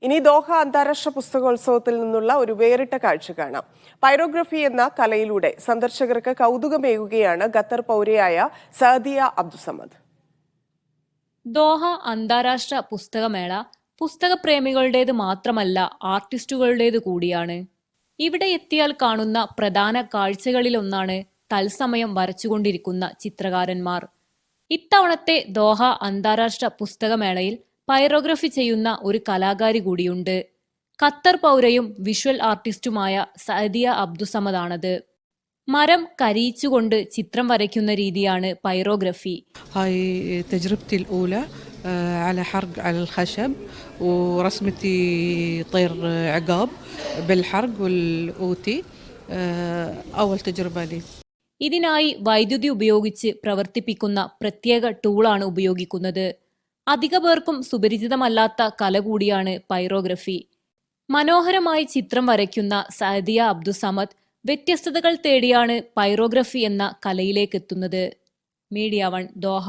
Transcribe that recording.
ഇനി ദോഹ അന്താരാഷ്ട്ര പുസ്തകോത്സവത്തിൽ നിന്നുള്ള ഒരു വേറിട്ട കാഴ്ച കാണാം. പൈറോഗ്രഫി എന്ന കലയിലൂടെ സന്ദർശകർക്ക് കൗതുകമേകുകയാണ് ഖത്തർ പൗരയായ സഅദിയ അബ്ദുസമദ്. ദോഹ അന്താരാഷ്ട്ര പുസ്തകമേള പുസ്തകപ്രേമികളുടേത് മാത്രമല്ല, ആർട്ടിസ്റ്റുകളുടേത് കൂടിയാണ്. ഇവിടെ എത്തിയാൽ കാണുന്ന പ്രധാന കാഴ്ചകളിലൊന്നാണ് തത്സമയം വരച്ചുകൊണ്ടിരിക്കുന്ന ചിത്രകാരന്മാർ. ഇത്തവണത്തെ ദോഹ അന്താരാഷ്ട്ര പുസ്തകമേളയിൽ പൈറോഗ്രഫി ചെയ്യുന്ന ഒരു കലാകാരി കൂടിയുണ്ട്. ഖത്തർ പൗരയും വിഷ്വൽ ആർട്ടിസ്റ്റുമായ സഅദിയ അബ്ദുസമദാണത്. മരം കരിയിച്ചുകൊണ്ട് ചിത്രം വരയ്ക്കുന്ന രീതിയാണ് പൈറോഗ്രഫി. هاي تجربتي الأولى على حرق على الخشب ورسمتي طير عقاب بالحرق والأوتي أول تجربة لي. ഇതിനായി വൈദ്യുതി ഉപയോഗിച്ച് പ്രവർത്തിപ്പിക്കുന്ന പ്രത്യേക ടൂളാണ് ഉപയോഗിക്കുന്നത്. അധിക പേർക്കും സുപരിചിതമല്ലാത്ത കല കൂടിയാണ് പൈറോഗ്രഫി. മനോഹരമായി ചിത്രം വരയ്ക്കുന്ന സഅദിയ അബ്ദുസമദ് വ്യത്യസ്തതകൾ തേടിയാണ് പൈറോഗ്രഫി എന്ന കലയിലേക്കെത്തുന്നത്. Media 1 Doha.